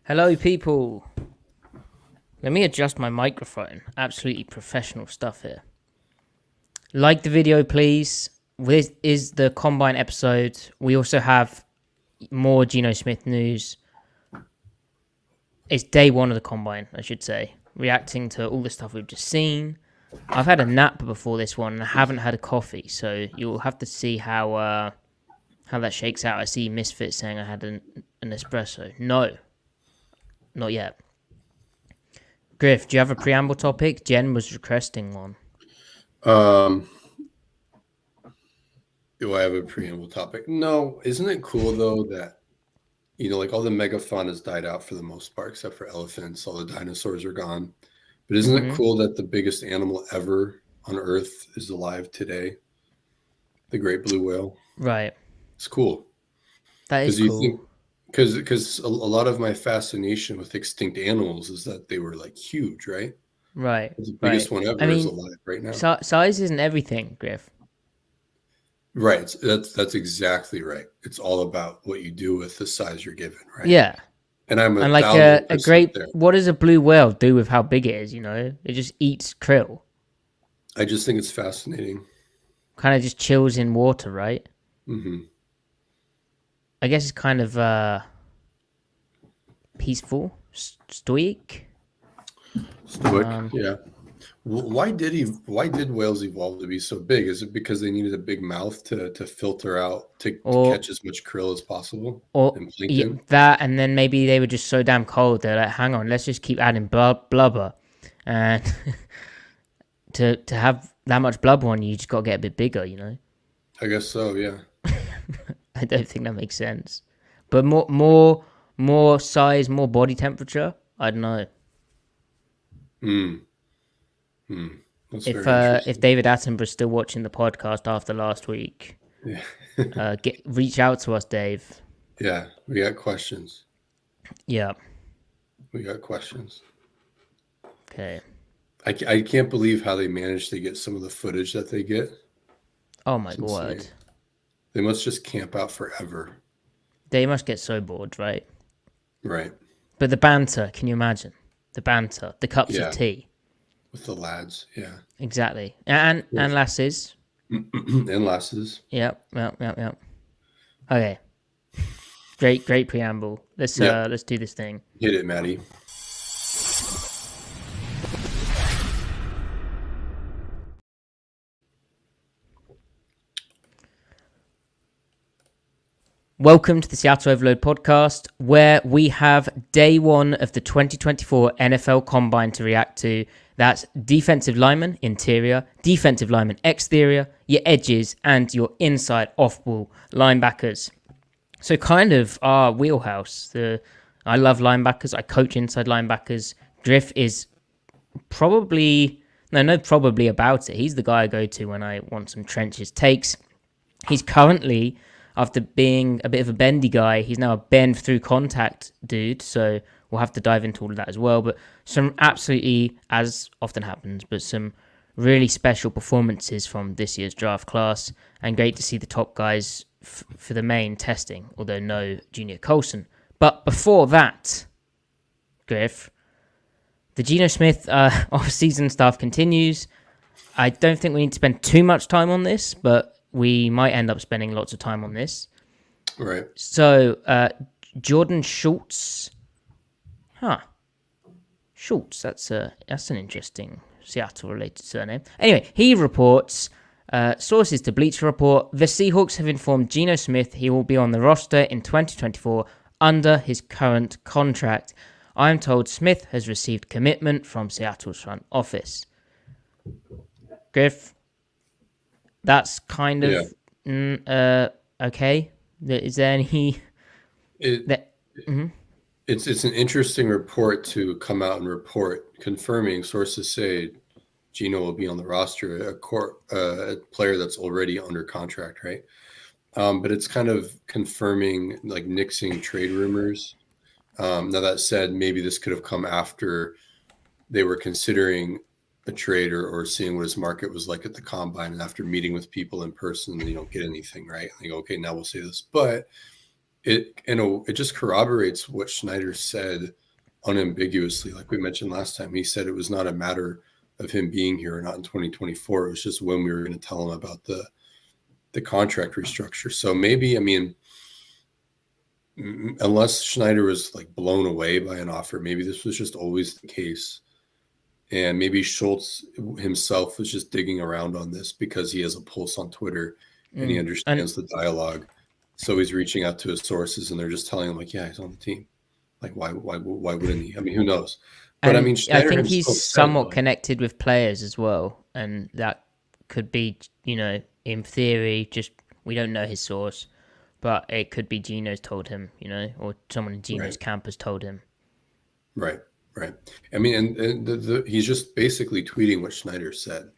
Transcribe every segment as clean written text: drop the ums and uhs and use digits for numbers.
Hello, people. Let me adjust my microphone. Absolutely professional stuff here. Like the video, please. This is the Combine episode. We also have more Geno Smith news. It's day one of the Combine, I should say. Reacting to all the stuff we've just seen. I've had a nap before this one and I haven't had a coffee, so you'll have to see how that shakes out. I see Misfit saying I had an espresso. No, not yet. Griff, do you have a preamble topic? Jen was requesting one. Do I have a preamble topic? No. Isn't it cool though that like all the megafauna has died out for the most part, except for elephants. All the dinosaurs are gone. But isn't it cool that the biggest animal ever on Earth is alive today? The great blue whale. Right. It's cool. That is Because you cool. think because a lot of my fascination with extinct animals is that they were like huge, right? Right. The biggest Right. one I ever is mean, alive right now. size isn't everything, Griff. Right. That's exactly right. It's all about what you do with the size you're given, right? Yeah. And I'm And like a 1,000% great, there. what does a blue whale do with how big it is? It just eats krill. I just think it's fascinating. Kind of just chills in water, right? Hmm. I guess it's kind of peaceful, stoic. Stoic, yeah. Why did whales evolve to be so big? Is it because they needed a big mouth to filter out to Or catch as much krill as possible or and yeah, plankton? that, and then maybe they were just so damn cold. They're like, hang on, let's just keep adding blubber, and to have that much blubber on you, just got to get a bit bigger. I guess so, yeah. I don't think that makes sense. But more size, more body temperature. I don't know. Hmm. Hmm. That's If very uh, if interesting. David Attenborough's still watching the podcast after last week, Yeah. reach out to us, Dave. Yeah. We got questions. Yeah. We got questions. Okay. I can't believe how they managed to get some of the footage that they get. Oh my It's god. insane. They must just camp out forever. They must get so bored, right? Right. But the banter, can you imagine? The banter, the cups of Yeah. tea. With the lads. Yeah. Exactly. And lasses. And lasses. Yep. Okay. Great preamble. Let's Yep. let's do this thing. Hit it, Matty. Welcome to the Seattle Overload podcast, where we have day one of the 2024 NFL Combine to react to. That's defensive lineman, interior, defensive lineman, exterior, your edges, and your inside off-ball linebackers. So kind of our wheelhouse. I love linebackers. I coach inside linebackers. Griff is probably about it. He's the guy I go to when I want some trenches takes. He's currently, after being a bit of a bendy guy, he's now a bend through contact dude. So we'll have to dive into all of that as well. But some absolutely, as often happens, but some really special performances from this year's draft class. And great to see the top guys for the main testing, although no Junior Colson. But before that, Griff, the Geno Smith off-season stuff continues. I don't think we need to spend too much time on this, but we might end up spending lots of time on this. Right. So, Jordan Schultz. Schultz, that's an interesting Seattle-related surname. Anyway, he reports, sources to Bleacher Report, the Seahawks have informed Geno Smith he will be on the roster in 2024 under his current contract. I'm told Smith has received commitment from Seattle's front office. Griff, that's kind of okay. Is there any It, it's an interesting report to come out and report, confirming sources say Gino will be on the roster, a player that's already under contract, right? But it's kind of confirming, like, nixing trade rumors. Now that said, maybe this could have come after they were considering a trade or seeing what his market was like at the combine, and after meeting with people in person, they don't get anything, right? They go, okay, now we'll say this. But it just corroborates what Schneider said unambiguously. Like we mentioned last time, he said it was not a matter of him being here or not in 2024. It was just when we were going to tell him about the contract restructure. So maybe, I mean, unless Schneider was like blown away by an offer, maybe this was just always the case. And maybe Schultz himself was just digging around on this because he has a pulse on Twitter and he understands the dialogue. So he's reaching out to his sources and they're just telling him like, yeah, he's on the team. Like, why wouldn't he? I mean, who knows? But and I mean, Schneider I think he's somewhat connected with players as well. And that could be, in theory, just we don't know his source, but it could be Gino's told him, or someone in Gino's camp has told him. Right. I mean, and he's just basically tweeting what Schneider said.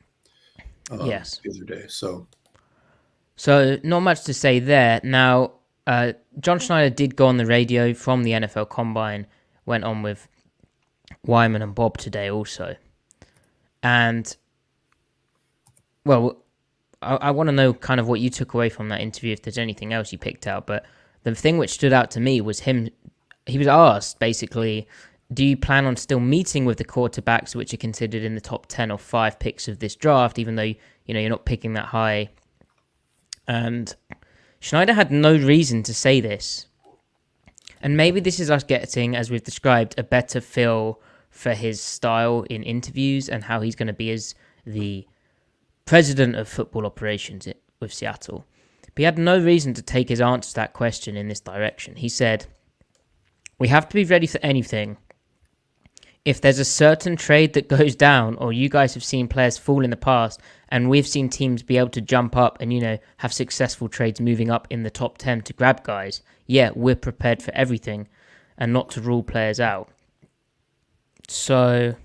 Yes. The other day. So not much to say there. Now, John Schneider did go on the radio from the NFL Combine, went on with Wyman and Bob today also. And, well, I want to know kind of what you took away from that interview, if there's anything else you picked out. But the thing which stood out to me was he was asked, basically, do you plan on still meeting with the quarterbacks which are considered in the top 10 or 5 picks of this draft, even though, you're not picking that high? And Schneider had no reason to say this. And maybe this is us getting, as we've described, a better feel for his style in interviews and how he's going to be as the president of football operations with Seattle. But he had no reason to take his answer to that question in this direction. He said, we have to be ready for anything. If there's a certain trade that goes down, or you guys have seen players fall in the past, and we've seen teams be able to jump up and, have successful trades moving up in the top 10 to grab guys, yeah, we're prepared for everything and not to rule players out. So,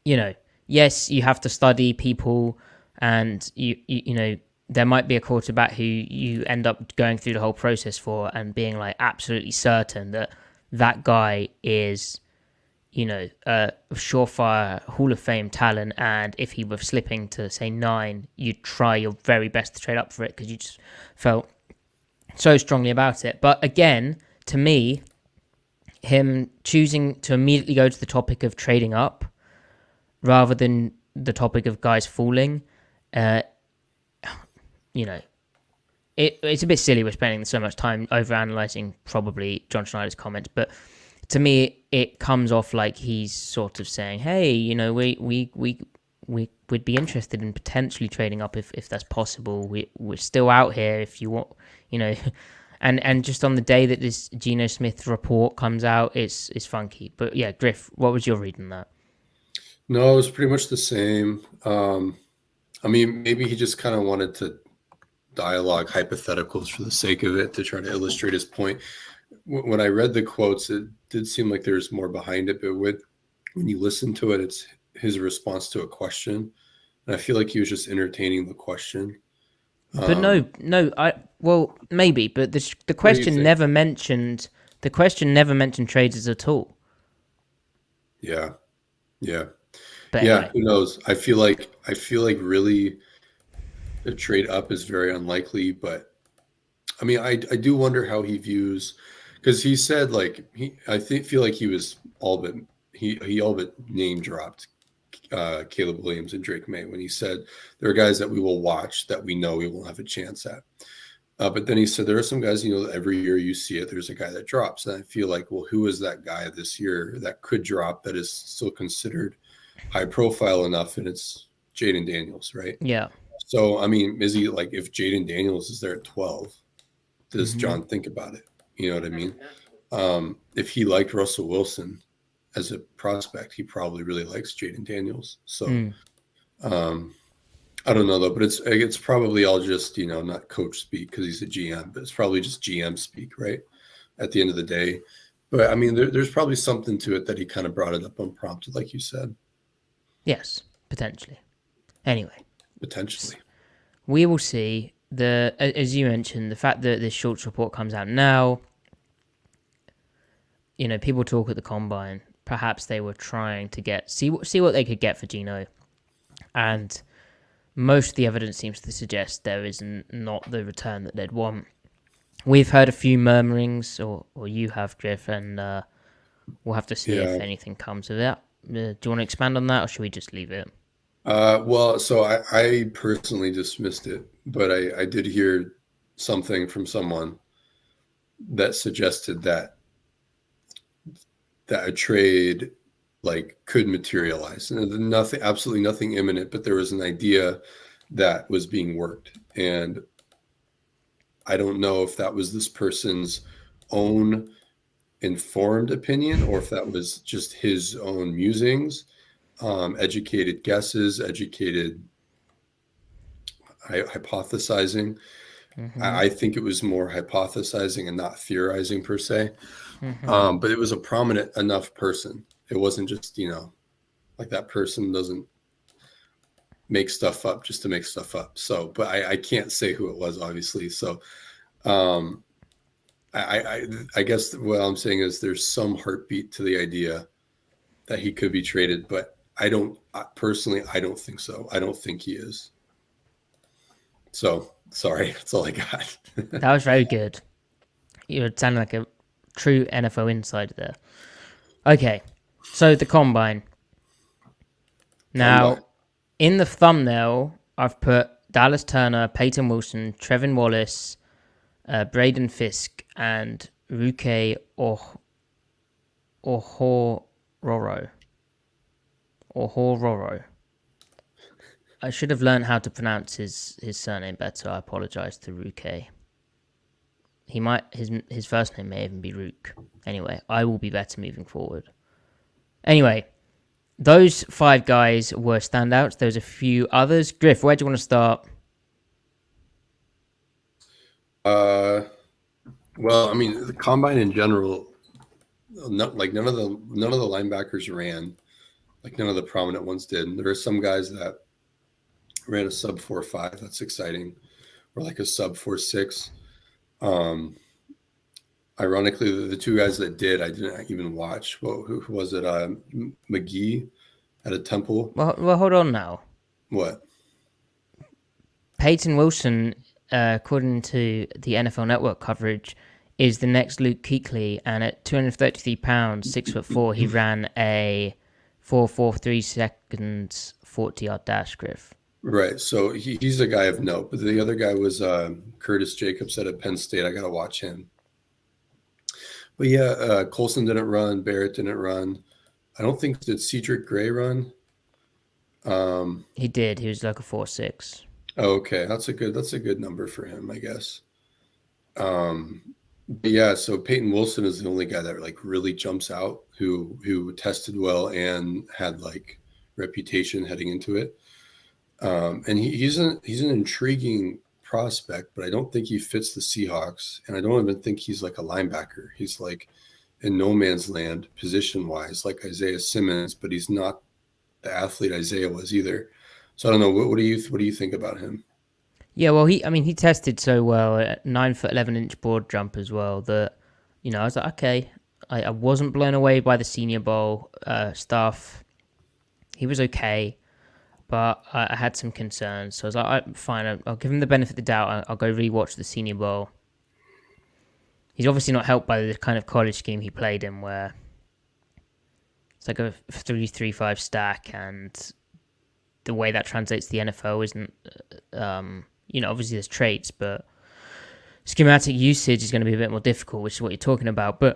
yes, you have to study people, and there might be a quarterback who you end up going through the whole process for and being like absolutely certain that guy is, a surefire Hall of Fame talent, and if he were slipping to say 9, you'd try your very best to trade up for it because you just felt so strongly about it. But again, to me, him choosing to immediately go to the topic of trading up rather than the topic of guys falling, it's a bit silly we're spending so much time overanalyzing probably John Schneider's comments, but to me it comes off like he's sort of saying, hey, we would be interested in potentially trading up if that's possible. We're still out here if you want, and just on the day that this Geno Smith report comes out, it's funky. But yeah, Griff, what was your read on that? No, it was pretty much the same. I mean, maybe he just kind of wanted to dialogue hypotheticals for the sake of it to try to illustrate his point. When I read the quotes, it did seem like there's more behind it, but when you listen to it, it's his response to a question. And I feel like he was just entertaining the question. But maybe, but the question never mentioned traders at all. Yeah. But yeah, anyway. Who knows? I feel like really a trade up is very unlikely, but I mean, I do wonder how he views, because he said feel like he was all but name dropped Caleb Williams and Drake May when he said there are guys that we will watch that we know we won't have a chance at. But then he said there are some guys, every year you see it, there's a guy that drops. And I feel like, well, who is that guy this year that could drop that is still considered high profile enough? And it's Jaden Daniels, right? Yeah. So, I mean, is he like, if Jaden Daniels is there at 12, does John think about it? You know what I mean? If he liked Russell Wilson as a prospect, he probably really likes Jaden Daniels. So, I don't know though, but it's probably all just, not coach speak because he's a GM, but it's probably just GM speak, right? At the end of the day. But I mean, there's probably something to it that he kind of brought it up unprompted, like you said. Yes, potentially. Anyway. Potentially. We will see. As you mentioned, the fact that this Schultz report comes out now, people talk at the Combine. Perhaps they were trying to see what they could get for Geno. And most of the evidence seems to suggest there is not the return that they'd want. We've heard a few murmurings, or you have, Griff, and we'll have to see if anything comes of that. Do you want to expand on that, or should we just leave it? Well, so I personally dismissed it, but I did hear something from someone that suggested that a trade could materialize, and absolutely nothing imminent, but there was an idea that was being worked, and I don't know if that was this person's own informed opinion or if that was just his own musings, educated guesses, educated hypothesizing. Mm-hmm. I think it was more hypothesizing and not theorizing per se. Mm-hmm. But it was a prominent enough person. It wasn't just, like that person doesn't make stuff up just to make stuff up. So, but I can't say who it was, obviously. So, I guess what I'm saying is there's some heartbeat to the idea that he could be traded, but I don't think so. I don't think he is. So sorry, that's all I got. That was very good. You sounded like a true NFL insider there. Okay, so the combine. Now, in the thumbnail, I've put Dallas Turner, Peyton Wilson, Trevin Wallace, Braden Fisk, and Ruke Ohororo. I should have learned how to pronounce his surname better. I apologize to Ruke. He might his first name may even be Rook. Anyway, I will be better moving forward. Anyway, those 5 guys were standouts. There's a few others. Griff, where do you want to start? Well, I mean, the combine in general, none of the linebackers ran. None of the prominent ones did. There are some guys that ran a sub 4.5. That's exciting, or a sub 4.6. Ironically, the 2 guys that did, I didn't even watch. Well, who was it? McGee at a Temple. Well, hold on now. What? Peyton Wilson, according to the NFL Network coverage, is the next Luke Kuechly, and at 233 pounds, 6'4", he ran a 4.43 seconds 40-yard dash, Griff. Right. So he's a guy of note, but the other guy was Curtis Jacobs at Penn State. I got to watch him. But yeah, Colson didn't run. Barrett didn't run. I don't think, did Cedric Gray run? He did. He was like a 4.6. Oh, okay. That's a good number for him, I guess. But yeah, so Peyton Wilson is the only guy that really jumps out who tested well and had reputation heading into it. And he's an intriguing prospect, but I don't think he fits the Seahawks, and I don't even think he's a linebacker. He's in no man's land position wise, like Isaiah Simmons, but he's not the athlete Isaiah was either. So I don't know. What do you think about him? Yeah, well, he tested so well at 9 foot 11-inch board jump as well that, I was like, okay, I wasn't blown away by the Senior Bowl stuff. He was okay, but I had some concerns. So I was like, fine, I'll give him the benefit of the doubt. I'll go rewatch the Senior Bowl. He's obviously not helped by the kind of college scheme he played in, where it's like a 3-3-5 stack, and the way that translates to the NFL isn't, obviously there's traits, but schematic usage is going to be a bit more difficult, which is what you're talking about. But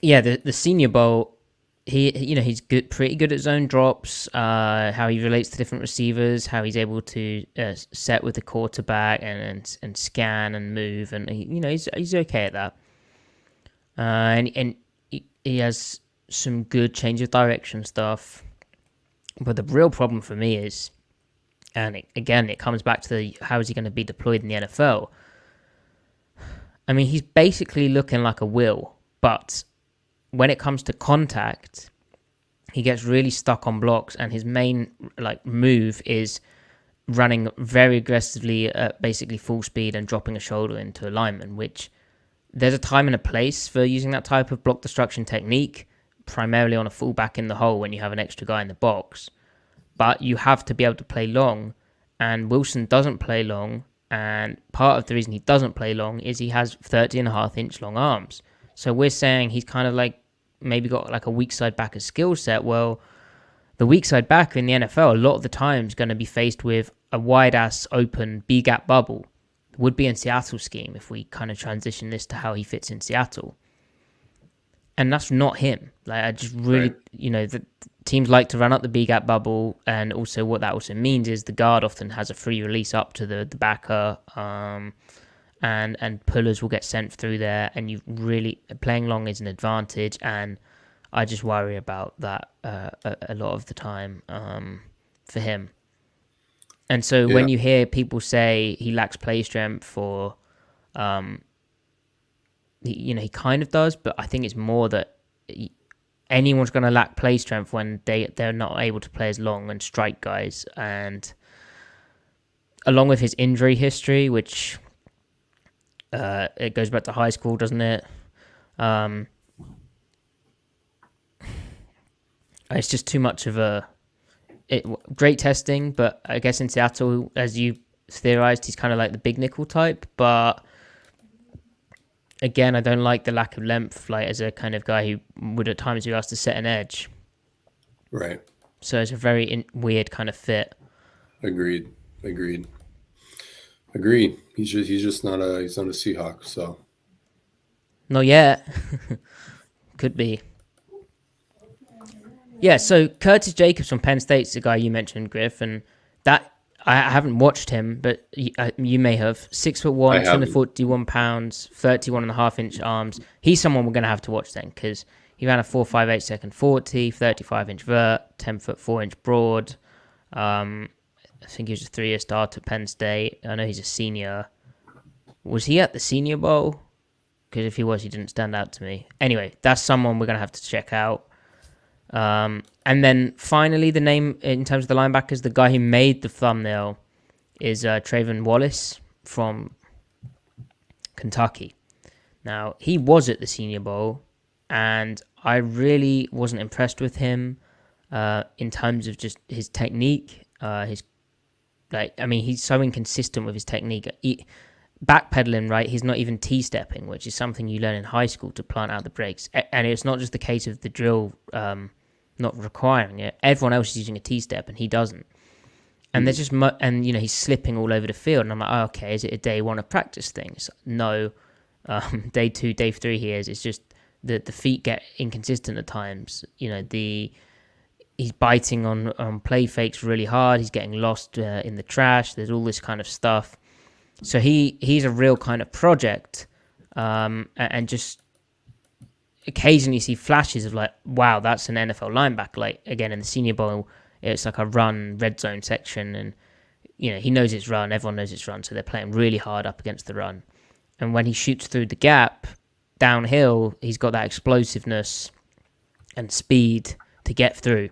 yeah, the Senior Bowl, he's good, pretty good at zone drops, how he relates to different receivers, how he's able to set with the quarterback and scan and move, and he's okay at that. And he has some good change of direction stuff. But the real problem for me is, and it comes back to how is he going to be deployed in the NFL? I mean, he's basically looking like a Will, but when it comes to contact, he gets really stuck on blocks, and his main move is running very aggressively at basically full speed and dropping a shoulder into a lineman, which there's a time and a place for using that type of block destruction technique, primarily on a fullback in the hole when you have an extra guy in the box. But you have to be able to play long, and Wilson doesn't play long, And part of the reason he doesn't play long is he has 30.5-inch long arms. So we're saying he's kind of like maybe got like a weak side backer skill set. Well, the weak side backer in the NFL a lot of the time is going to be faced with a wide ass open B gap bubble. Would be in Seattle's scheme if we kind of transition this to how he fits in Seattle. And that's not him. Like I just really, right. The teams like to run up the B gap bubble, and also what that also means is the guard often has a free release up to the backer, and pullers will get sent through there, and you really playing long is an advantage, and I just worry about that a lot of the time for him. And so when you hear people say he lacks play strength, or he kind of does, but I think it's more that anyone's going to lack play strength when they're not able to play as long and strike guys. And along with his injury history, which it goes back to high school, doesn't it? It's just too much of great testing, but I guess in Seattle, as you theorized, he's kind of like the big nickel type. But again, I don't like the lack of length, like as a kind of guy who would at times be asked to set an edge. Right. So it's a very weird kind of fit. Agreed. He's just not a Seahawk. So. Not yet. Could be. Yeah, so Curtis Jacobs from Penn State's the guy you mentioned, Griff, and that I haven't watched him, but you may have. 6'1", 241 pounds, 31.5-inch arms. He's someone we're going to have to watch then, because he ran a 4.58 second 40, 35-inch vert, 10'4" broad. I think he was a 3-year starter at Penn State. I know he's a senior. Was he at the Senior Bowl? Because if he was, he didn't stand out to me. Anyway, that's someone we're going to have to check out. And then finally, the name in terms of the linebackers, the guy who made the thumbnail is Trayvon Wallace from Kentucky. Now, he was at the Senior Bowl, and I really wasn't impressed with him in terms of just his technique. He's so inconsistent with his technique. Backpedaling, right? He's not even T-stepping, which is something you learn in high school to plant out the brakes. And it's not just the case of the drill not requiring it. Everyone else is using a T-step, and he doesn't. And there's just he's slipping all over the field. And I'm like, oh, okay, is it a day one of practice thing? It's like, no. Day 2, day 3 he is. It's just the feet get inconsistent at times. He's biting on play fakes really hard. He's getting lost in the trash. There's all this kind of stuff. So he's a real kind of project, and just occasionally see flashes of like, wow, that's an NFL linebacker. Like again in the Senior Bowl, it's like a run red zone section, and he knows it's run. Everyone knows it's run, so they're playing really hard up against the run. And when he shoots through the gap downhill, he's got that explosiveness and speed to get through.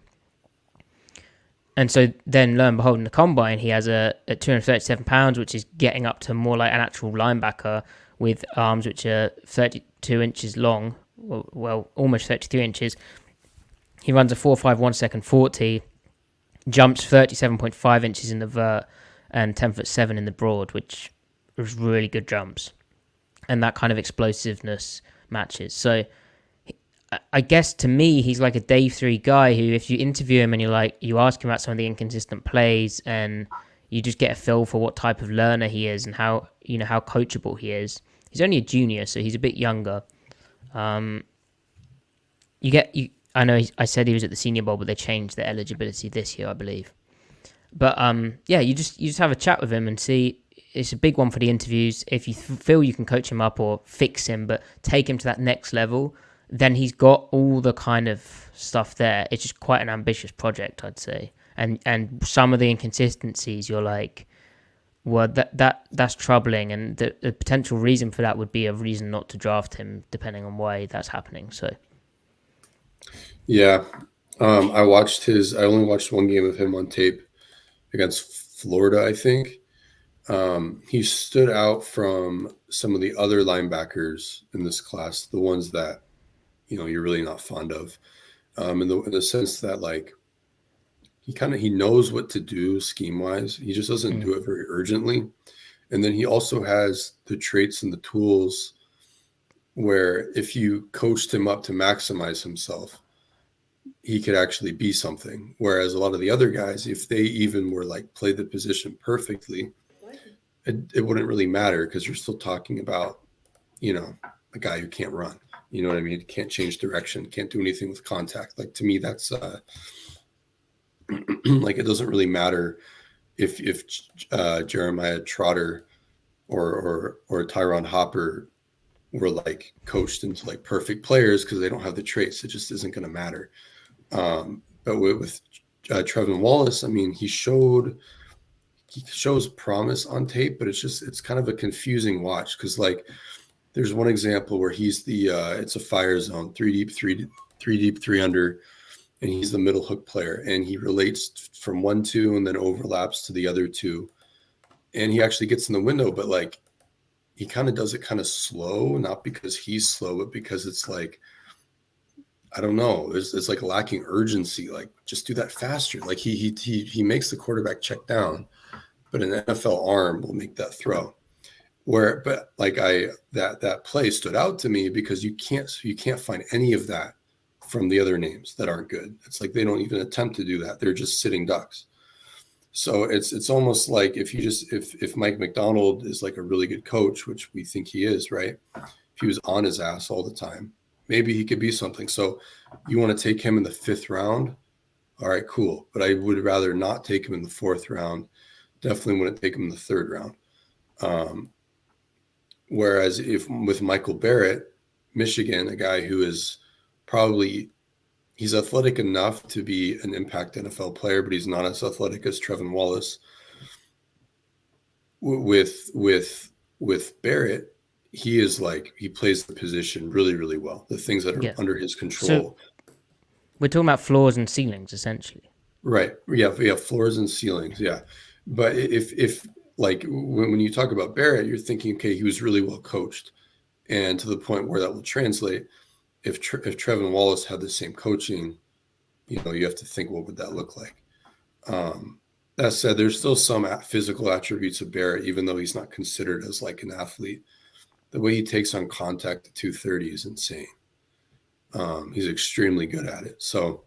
And so then, lo and behold, in the combine, he has a 237 pounds, which is getting up to more like an actual linebacker with arms which are 32 inches long, well, almost 33 inches. He runs a 4.51 second 40, jumps 37.5 inches in the vert and 10'7" in the broad, which was really good jumps. And that kind of explosiveness matches. So I guess to me, he's like a day 3 guy who, if you interview him and you ask him about some of the inconsistent plays, and you just get a feel for what type of learner he is and how coachable he is. He's only a junior, so he's a bit younger. I know I said he was at the Senior Bowl, but they changed their eligibility this year, I believe. But you just have a chat with him and see. It's a big one for the interviews. If you feel you can coach him up or fix him, but take him to that next level, then he's got all the kind of stuff there. It's just quite an ambitious project, I'd say. And some of the inconsistencies, you're like, well, that's troubling. And the potential reason for that would be a reason not to draft him, depending on why that's happening. So, yeah, I only watched one game of him on tape against Florida, I think. He stood out from some of the other linebackers in this class, the ones that you're really not fond of, in the sense that like he knows what to do scheme wise. He just doesn't do it very urgently, And then he also has the traits and the tools where if you coached him up to maximize himself, he could actually be something. Whereas a lot of the other guys, if they even were like played the position perfectly, it wouldn't really matter because you're still talking about, a guy who can't run. You know what I mean? Can't change direction, can't do anything with contact. Like, to me, that's like, it doesn't really matter if Jeremiah Trotter or Tyron Hopper were like coached into like perfect players because they don't have the traits. It just isn't going to matter. But with Trevin Wallace, I mean, he shows promise on tape, but it's kind of a confusing watch because like there's one example where he's it's a fire zone, three deep, three under, and he's the middle hook player, and he relates from 1-2 and then overlaps to the other two, and he actually gets in the window, but like he kind of does it kind of slow, not because he's slow, but because it's like, I don't know, it's like lacking urgency. Like, just do that faster. Like he makes the quarterback check down, but an NFL arm will make that throw. But like that play stood out to me because you can't find any of that from the other names that aren't good. It's like they don't even attempt to do that. They're just sitting ducks. So it's almost like if Mike McDonald is like a really good coach, which we think he is, right? If he was on his ass all the time, maybe he could be something. So you want to take him in the 5th round? All right, cool. But I would rather not take him in the 4th round. Definitely wouldn't take him in the 3rd round. Whereas if with Michael Barrett, Michigan, a guy who is he's athletic enough to be an impact NFL player, but he's not as athletic as Trevin Wallace. With Barrett, he plays the position really, really well. The things that are under his control. So we're talking about floors and ceilings, essentially. Right. Yeah. Floors and ceilings. Yeah. But if like when you talk about Barrett, you're thinking, okay, he was really well coached, and to the point where that will translate. If Trevin Wallace had the same coaching, you have to think, what would that look like? That said, there's still some physical attributes of Barrett, even though he's not considered as like an athlete. The way he takes on contact at 230 is insane. He's extremely good at it. So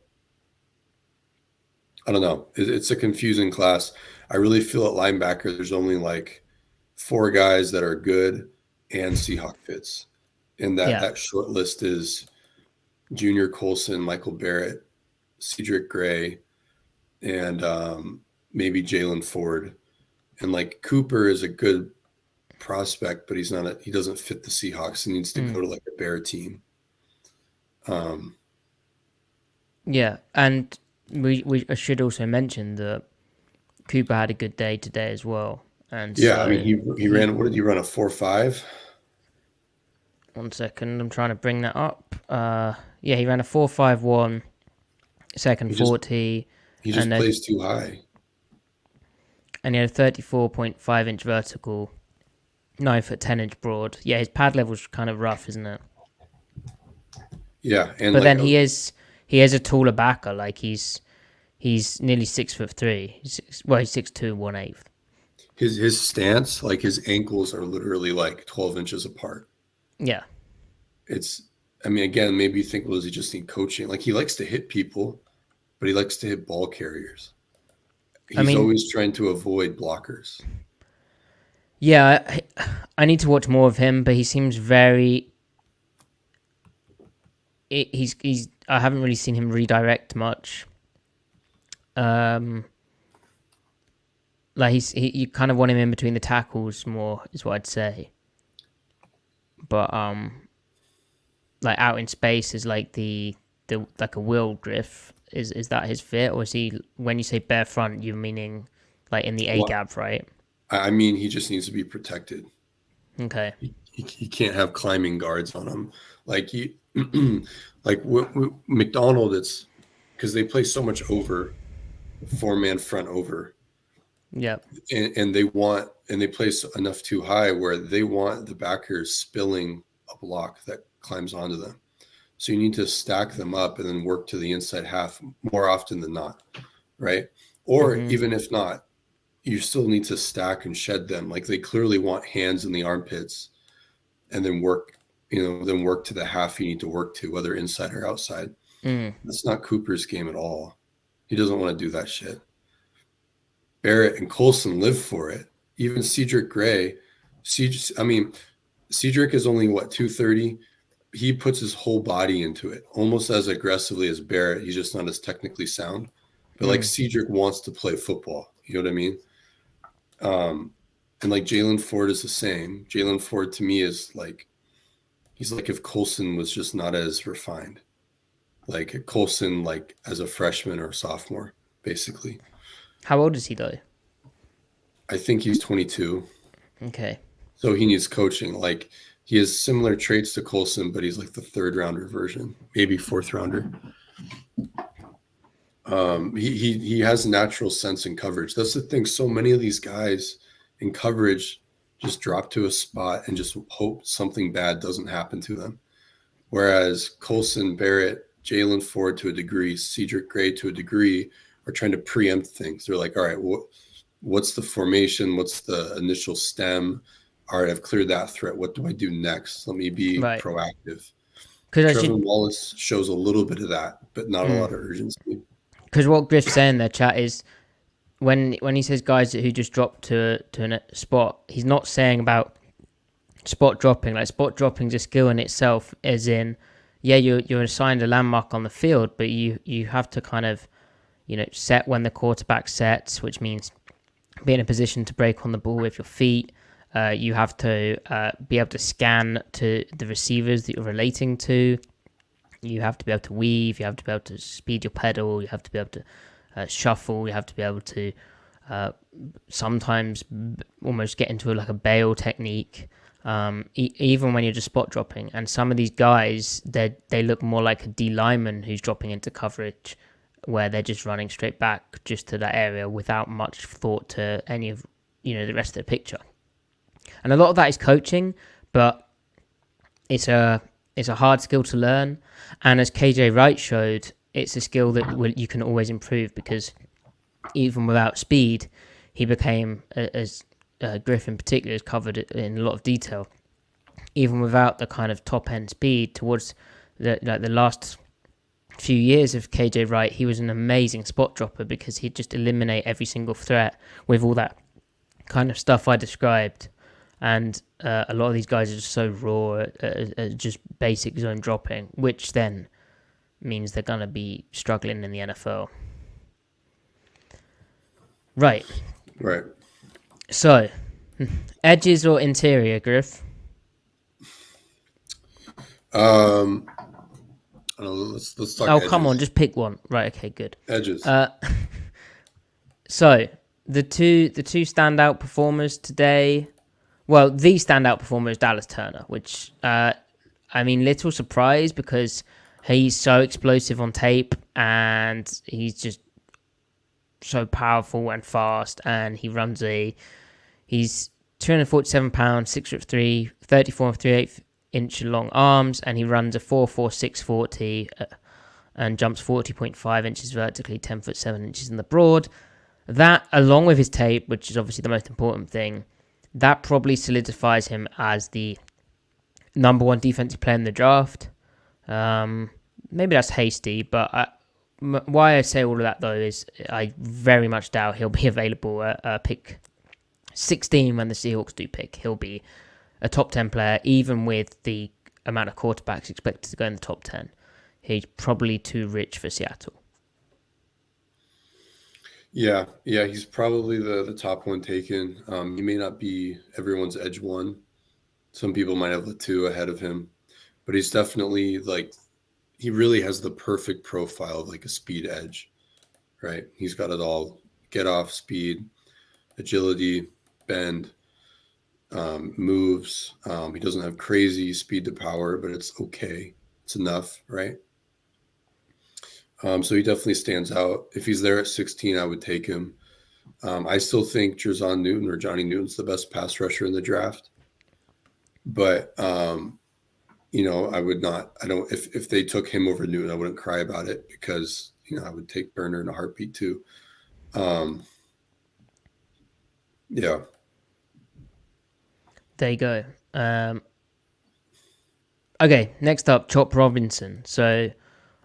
I don't know. It's a confusing class. I really feel at linebacker, there's only like 4 guys that are good and Seahawk fits. And that short list is Junior Colson, Michael Barrett, Cedric Gray, and maybe Jalen Ford. And like Cooper is a good prospect, but he doesn't fit the Seahawks. He needs to go to like a Bear team. Yeah, and we should also mention that Cooper had a good day today as well. And yeah, so I mean he ran. What did he run? A 4.5? 1 second, I'm trying to bring that up. Yeah, he ran a 4.51, second 40. He just plays too high. And he had a 34.5-inch vertical, 9 foot 10-inch broad. Yeah, his pad level's kind of rough, isn't it? Yeah, but then he is a taller backer. Like he's nearly 6'3". He's 6'2", 1/8. His stance, like his ankles are literally like 12 inches apart. Yeah. I mean, again, maybe you think, well, does he just need coaching? Like, he likes to hit people, but he likes to hit ball carriers. He's always trying to avoid blockers. Yeah, I need to watch more of him, but he seems very... I haven't really seen him redirect much. Like you kind of want him in between the tackles more, is what I'd say. But like out in space is like the like a Will Griff. Is that his fit, or is he, when you say bare front, you're meaning like in the A gap, right? I mean, he just needs to be protected. Okay. He can't have climbing guards on him. Like like McDonald, it's because they play so much over, 4-man front over. Yeah. And they place enough too high where they want the backers spilling a block that climbs onto them. So you need to stack them up and then work to the inside half more often than not, right? Or even if not, you still need to stack and shed them. Like they clearly want hands in the armpits and then work to the half you need to work to, whether inside or outside. That's not Cooper's game at all. He doesn't want to do that shit. Barrett and Colson live for it. Even Cedric Gray. Cedric is only, 230? He puts his whole body into it, almost as aggressively as Barrett. He's just not as technically sound. But, like, Cedric wants to play football. You know what I mean? And, like, Jalen Ford is the same. Jalen Ford, to me, is, like, he's like if Colson was just not as refined. Like, Colson, like, as a freshman or a sophomore, basically. How old is he, though? I think he's 22. Okay. So he needs coaching. Like, he has similar traits to Colson, but he's like the third rounder version, maybe fourth rounder. He has natural sense in coverage. That's the thing. So many of these guys in coverage just drop to a spot and just hope something bad doesn't happen to them. Whereas Colson, Barrett, Jalen Ford to a degree, Cedric Gray to a degree are trying to preempt things. They're like, all right, what's the formation? What's the initial stem? All right, I've cleared that threat. What do I do next? Let me be proactive. Trevor Wallace shows a little bit of that, but not a lot of urgency. Because what Griff's saying there, chat, is when he says guys who just drop to a spot, he's not saying about spot dropping. Like, spot dropping is a skill in itself, as in, yeah, you're assigned a landmark on the field, but you have to kind of, set when the quarterback sets, which means be in a position to break on the ball with your feet. You have to be able to scan to the receivers that you're relating to. You have to be able to weave. You have to be able to speed your pedal. You have to be able to shuffle. You have to be able to sometimes almost get into like a bail technique, even when you're just spot dropping. And some of these guys, they look more like a D lineman who's dropping into coverage, where they're just running straight back just to that area without much thought to any of the rest of the picture. And a lot of that is coaching, but it's a hard skill to learn. And as KJ Wright showed, it's a skill that you can always improve, because even without speed, he became, as Griffin particularly has covered it in a lot of detail, even without the kind of top end speed towards the last few years of KJ Wright, he was an amazing spot dropper, because he'd just eliminate every single threat with all that kind of stuff I described. And a lot of these guys are just so raw at just basic zone dropping, which then means they're going to be struggling in the NFL. Right. So, edges or interior, Griff? Let's talk. Oh, edges. Come on, just pick one. Right. Okay. Good. Edges. So the two standout performers today. Well, the standout performer is Dallas Turner, which little surprise, because he's so explosive on tape and he's just so powerful and fast, and he's 247 pounds, 6'3", 34 and 3/8 inch long arms, and he runs a 4.46 40 and jumps 40.5 inches vertically, 10'7" in the broad. That, along with his tape, which is obviously the most important thing, that probably solidifies him as the number one defensive player in the draft. Maybe that's hasty, but why I say all of that, though, is I very much doubt he'll be available at pick 16 when the Seahawks do pick. He'll be a top 10 player, even with the amount of quarterbacks expected to go in the top 10. He's probably too rich for Seattle. Yeah, he's probably the top one taken. He may not be everyone's edge one. Some people might have the two ahead of him, but he's definitely he really has the perfect profile of like a speed edge, right? He's got it all: get off, speed, agility, bend, moves. He doesn't have crazy speed to power, but it's okay. It's enough, right? So he definitely stands out. If he's there at 16, I would take him. I still think Jerzon Newton or Johnny Newton's the best pass rusher in the draft. But, I would not. I don't. If they took him over Newton, I wouldn't cry about it, because, I would take Burner in a heartbeat too. Yeah. There you go. Okay, next up, Chop Robinson. So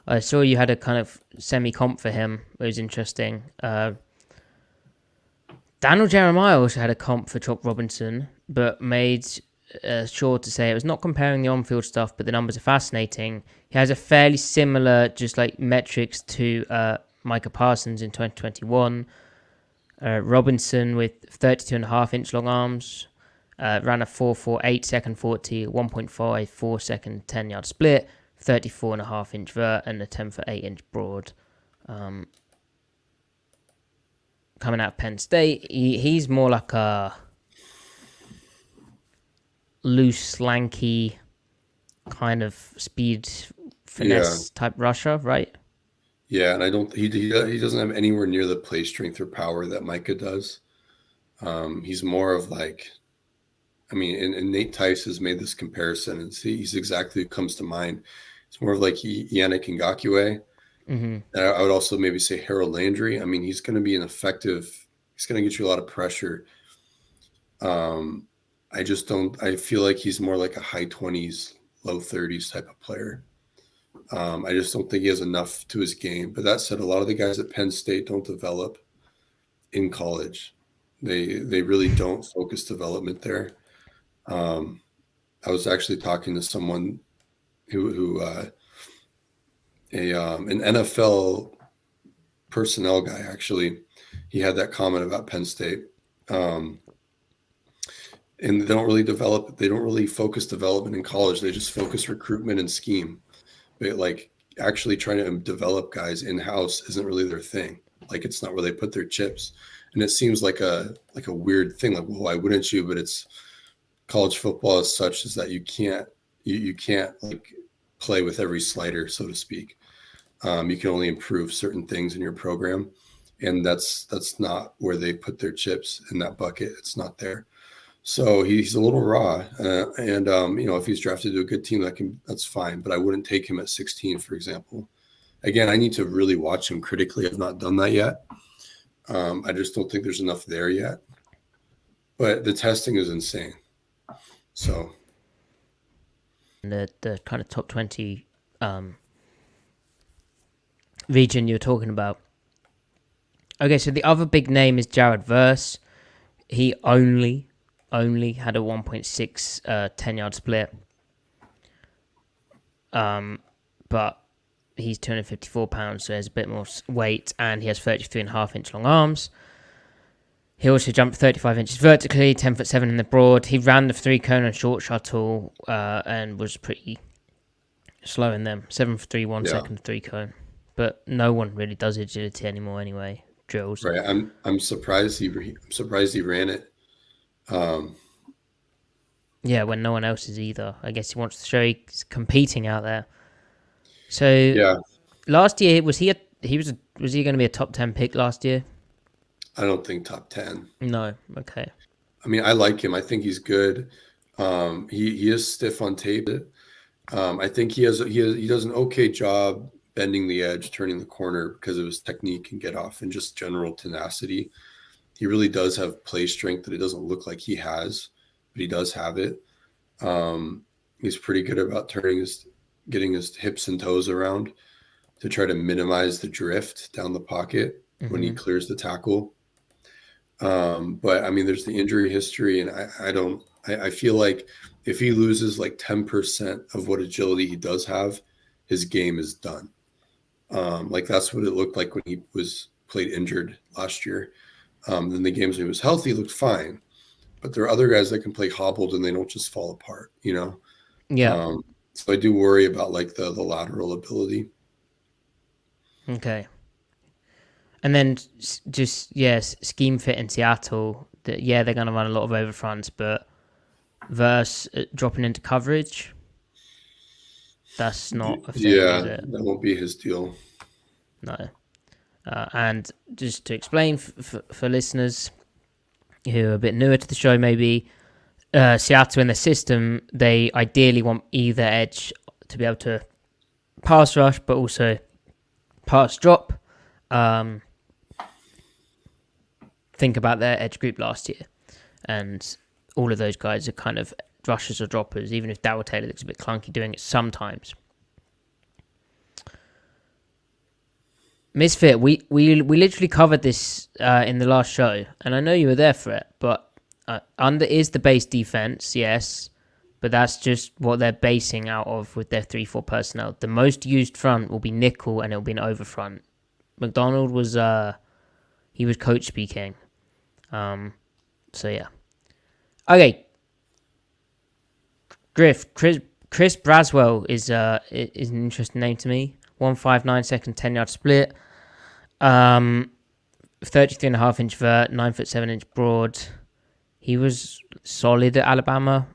I saw you had a kind of semi-comp for him. It was interesting. Daniel Jeremiah also had a comp for Chop Robinson, but made sure to say it was not comparing the on-field stuff, but the numbers are fascinating. He has a fairly similar, just like metrics to Micah Parsons in 2021. Robinson with 32.5-inch long arms, ran a 4.48 second 40, 1.54 second 10-yard split, 34.5-inch vert, and a 10.8-inch broad. Coming out of Penn State, he's more like a loose, lanky, kind of speed finesse type rusher, right? Yeah, and I don't. He doesn't have anywhere near the play strength or power that Micah does. He's more of like, I mean, and Nate Tice has made this comparison, and he's exactly who comes to mind. It's more of like Yannick Ngakoue. Mm-hmm. I would also maybe say Harold Landry. I mean, he's going to be an effective. He's going to get you a lot of pressure. I just don't. I feel like he's more like a high 20s, low 30s type of player. I just don't think he has enough to his game. But that said, a lot of the guys at Penn State don't develop in college. They really don't focus development there. I was actually talking to someone who an NFL personnel guy, actually. He had that comment about Penn State. And they don't really focus development in college. They just focus recruitment and scheme. But like actually trying to develop guys in-house isn't really their thing. Like it's not where they put their chips. And it seems like a weird thing. Like, well, why wouldn't you? But it's college football as such is that you can't like play with every slider, so to speak. You can only improve certain things in your program. And that's not where they put their chips in that bucket. It's not there. So he's a little raw, and if he's drafted to a good team, that's fine. But I wouldn't take him at 16, for example. Again, I need to really watch him critically. I've not done that yet. I just don't think there's enough there yet. But the testing is insane. So the kind of top 20 region you're talking about. Okay, so the other big name is Jared Verse. He only had a 1.6 10-yard split. But he's 254 pounds, so he has a bit more weight, and he has 33.5-inch long arms. He also jumped 35 inches vertically, 10'7" in the broad. He ran the 3-cone and short shuttle and was pretty slow in them. 7'3", 1 second 3-cone. But no one really does agility anymore anyway. Drills. Right. I'm surprised he ran it. Yeah, when no one else is either. I guess he wants to show he's competing out there. So last year was he going to be a top 10 pick last year? I don't think top 10. No. Okay. I mean, I like him. I think he's good. He is stiff on tape. I think he does an okay job bending the edge, turning the corner because of his technique and get off and just general tenacity. He really does have play strength that it doesn't look like he has, but he does have it. He's pretty good about getting his hips and toes around to try to minimize the drift down the pocket when he clears the tackle. But I mean, there's the injury history, and I feel like if he loses like 10% of what agility he does have, his game is done. Like that's what it looked like when he was played injured last year. Then the games when he was healthy looked fine, but there are other guys that can play hobbled and they don't just fall apart, Yeah. So I do worry about like the lateral ability. Okay. And then just scheme fit in Seattle. They're going to run a lot of overfronts, but Verse dropping into coverage, that's not a thing, is it? That won't be his deal. No. And just to explain for listeners who are a bit newer to the show, maybe Seattle in the system, they ideally want either edge to be able to pass rush, but also pass drop. Think about their edge group last year. and all of those guys are kind of rushers or droppers, even if Darryl Taylor looks a bit clunky doing it sometimes. Misfit, we literally covered this in the last show, and I know you were there for it, but under is the base defense, yes, but that's just what they're basing out of with their 3-4 personnel. The most used front will be nickel, and it'll be an over front. McDonald was he was coach speaking, so yeah. Okay, Chris Braswell is an interesting name to me. 159 second 10-yard split. 33.5-inch vert, 9'7" broad. He was solid at Alabama.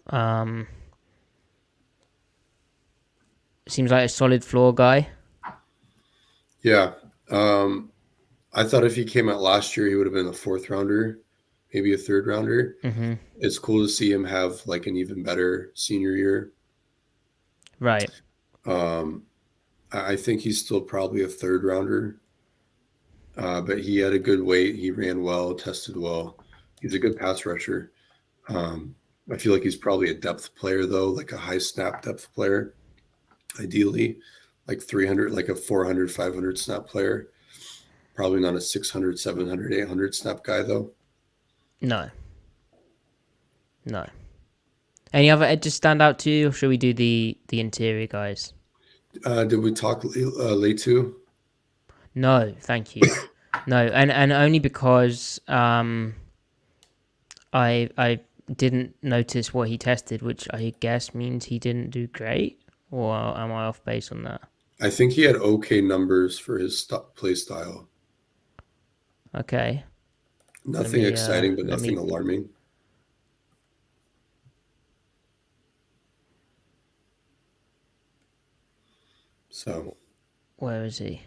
Seems like a solid floor guy. Yeah. I thought if he came out last year, he would have been a 4th rounder, maybe a 3rd rounder. Mm-hmm. It's cool to see him have like an even better senior year. Right. I think he's still probably a 3rd rounder, but he had a good weight. He ran well, tested well. He's a good pass rusher. I feel like he's probably a depth player, though, like a high snap depth player, ideally, like 300, like a 400, 500 snap player. Probably not a 600, 700, 800 snap guy, though. No. Any other edges stand out to you, or should we do the interior guys? Did we talk Leitu? No, thank you. No, and only because I didn't notice what he tested, which I guess means he didn't do great, or am I off base on that? I think he had okay numbers for his play style. Okay. Nothing exciting, but nothing alarming. So, where is he?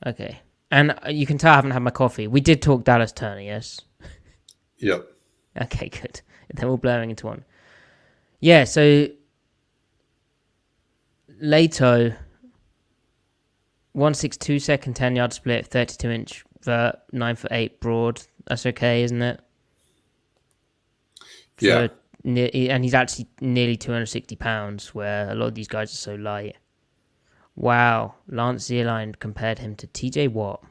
Okay. And you can tell I haven't had my coffee. We did talk Dallas Turner, yes? Yep. Okay, good. They're all blurring into one. Yeah, so Leto, 162 second 10-yard split, 32-inch vert, 9'8" broad. That's okay, isn't it? Yeah. And he's actually nearly 260 pounds, where a lot of these guys are so light. Wow, Lance Zierlein compared him to TJ Watt.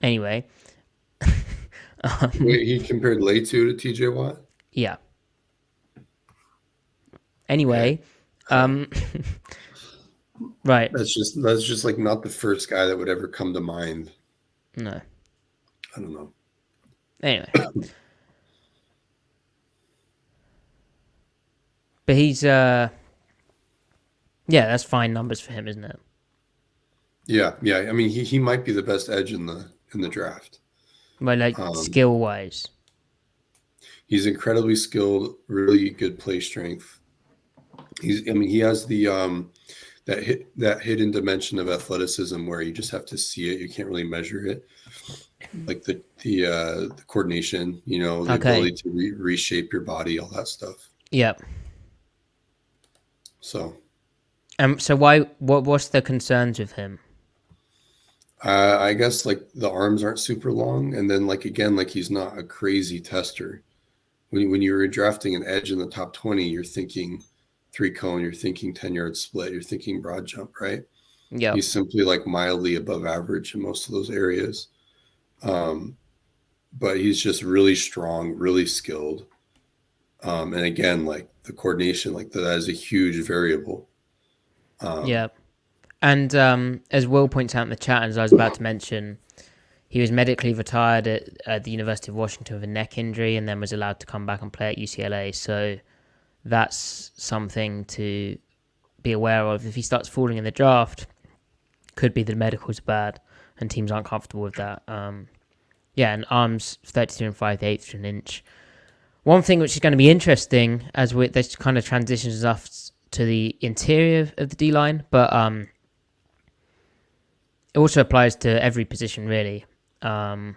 Anyway. Wait, he compared Leitu to TJ Watt? Yeah. Anyway, right. That's just like not the first guy that would ever come to mind. No. I don't know. Anyway. But he's yeah, that's fine numbers for him, isn't it? Yeah. I mean, he might be the best edge in the draft. But like skill wise, he's incredibly skilled, really good play strength. He has the that hidden dimension of athleticism where you just have to see it. You can't really measure it. Like the coordination, the ability to reshape your body, all that stuff. Yep. So what's the concerns with him? I guess like the arms aren't super long, and then like he's not a crazy tester. When you're drafting an edge in the top 20, you're thinking 3-cone, you're thinking 10-yard split, you're thinking broad jump, right? Yeah. He's simply like mildly above average in most of those areas. But he's just really strong, really skilled. And again, like the coordination, like that is a huge variable. Yeah. And as Will points out in the chat, as I was about to mention, he was medically retired at the University of Washington with a neck injury and then was allowed to come back and play at UCLA. So that's something to be aware of. If he starts falling in the draft, could be the medicals are bad and teams aren't comfortable with that. Yeah, and arms 32 and 5/8 an inch. One thing which is going to be interesting as this kind of transitions us to the interior of the D-line, but it also applies to every position, really. The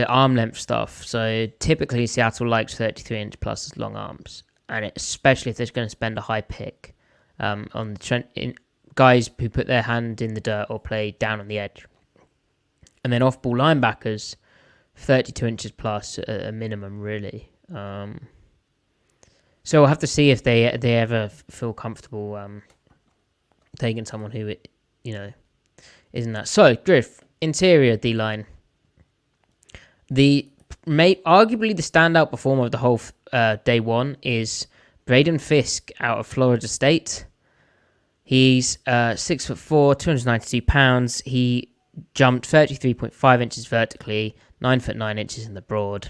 arm length stuff. So typically Seattle likes 33-inch plus long arms, and especially if they're going to spend a high pick on the guys who put their hand in the dirt or play down on the edge. And then off-ball linebackers, 32 inches plus at a minimum, really. So we'll have to see if they ever feel comfortable taking someone who, isn't that. So, Griff, interior D-line. Arguably the standout performer of the whole day one is Braden Fisk out of Florida State. He's 6'4", 292 pounds. He jumped 33.5 inches vertically, 9'9" in the broad,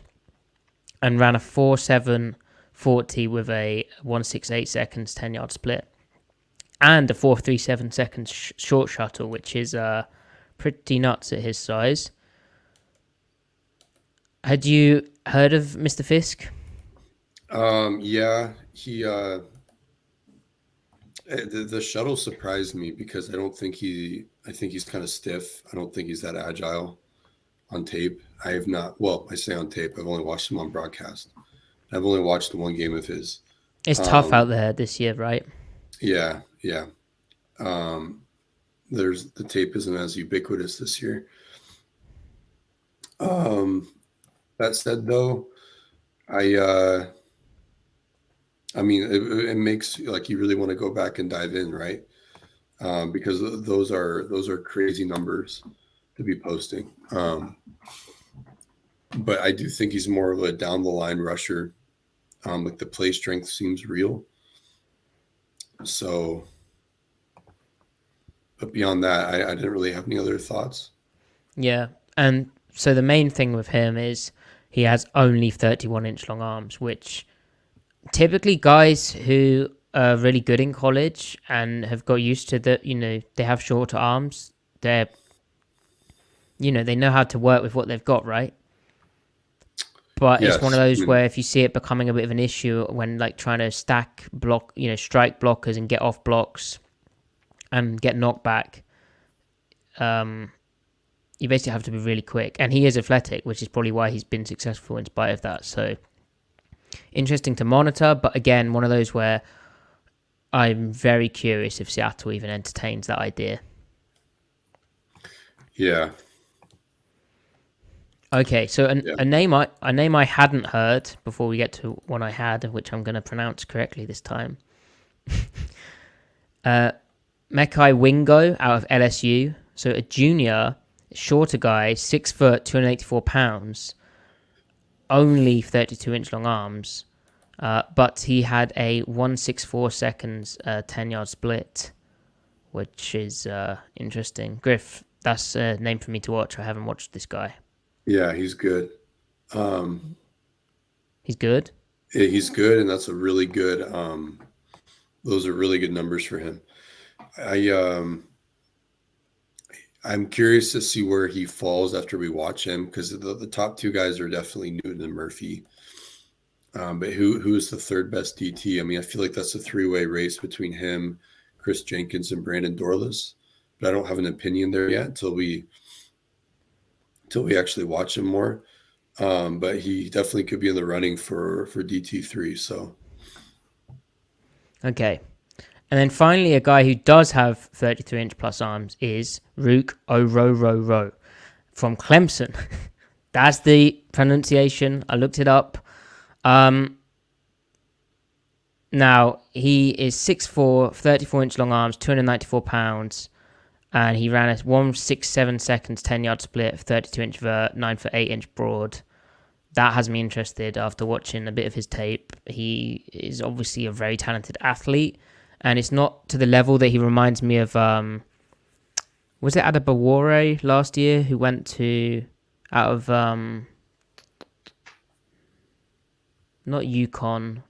and ran a 4.740 with a 1.68 seconds 10-yard split, and a 4.37 seconds short shuttle, which is pretty nuts at his size. Had you heard of Mr. Fisk? Yeah, he the shuttle surprised me because I think he's kind of stiff. I don't think he's that agile on tape. I have not. Well, I say on tape. I've only watched him on broadcast. I've only watched the one game of his. It's tough out there this year, right? Yeah. The tape isn't as ubiquitous this year. That said, though, I mean, it makes like you really want to go back and dive in, right? Because those are crazy numbers to be posting. But I do think he's more of a down the line rusher. Like the play strength seems real. So, but beyond that, I didn't really have any other thoughts. Yeah, and so the main thing with him is he has only 31-inch long arms, which typically guys who are really good in college and have got used to they have shorter arms. They know how to work with what they've got, right? But yes, it's one of those where if you see it becoming a bit of an issue when like trying to strike blockers and get off blocks and get knocked back, you basically have to be really quick. And he is athletic, which is probably why he's been successful in spite of that. So interesting to monitor, but again, one of those where I'm very curious if Seattle even entertains that idea. Yeah. Okay, so a name I hadn't heard before we get to one I had, which I'm going to pronounce correctly this time. Mekai Wingo out of LSU. So a junior, shorter guy, 6 foot, 284 pounds, only 32-inch long arms, but he had a 1.64 seconds 10-yard split, which is interesting. Griff, that's a name for me to watch. I haven't watched this guy. Yeah, he's good. He's good? Yeah, he's good, and that's a really good those are really good numbers for him. I'm curious to see where he falls after we watch him, because the top two guys are definitely Newton and Murphy. But who is the third best DT? I mean, I feel like that's a three-way race between him, Chris Jenkins, and Brandon Dorless. But I don't have an opinion there yet until we actually watch him more. But he definitely could be in the running for DT3. So, okay. And then finally, a guy who does have 33-inch plus arms is Rook Orororo from Clemson. That's the pronunciation. I looked it up. Now, he is 6'4", 34-inch long arms, 294 pounds, and he ran a 1.67 seconds 10-yard split, 32-inch vert, 9'8" broad. That has me interested after watching a bit of his tape. He is obviously a very talented athlete, and it's not to the level that he reminds me of, was it Adebawore last year who went out of, not UConn,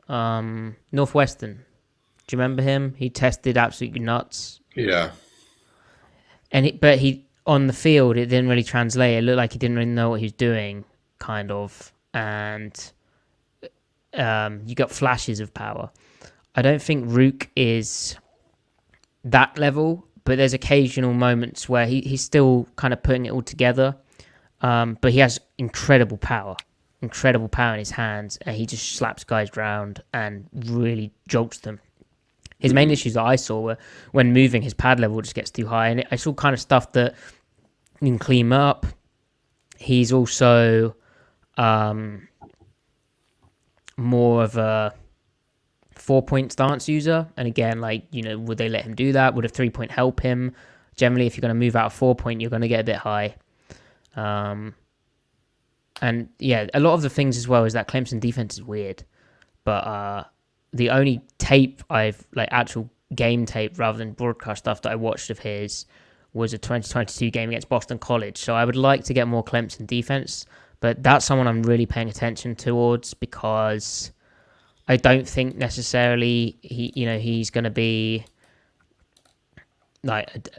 Northwestern. Do you remember him? He tested absolutely nuts. Yeah. But on the field, it didn't really translate. It looked like he didn't really know what he was doing, kind of. And you got flashes of power. I don't think Rook is that level, but there's occasional moments where he's still kind of putting it all together. But he has incredible power in his hands, and he just slaps guys around and really jolts them. His main issues that I saw were when moving, his pad level just gets too high, and it's all kind of stuff that you can clean up. He's also more of a 4-point stance user, and again, like, you know, would they let him do that? Would a 3-point help him? Generally, if you're going to move out of 4-point, you're going to get a bit high. And yeah, a lot of the things as well is that Clemson defense is weird, but the only tape actual game tape rather than broadcast stuff that I watched of his was a 2022 game against Boston College. So I would like to get more Clemson defense, but that's someone I'm really paying attention towards, because I don't think necessarily he's going to be like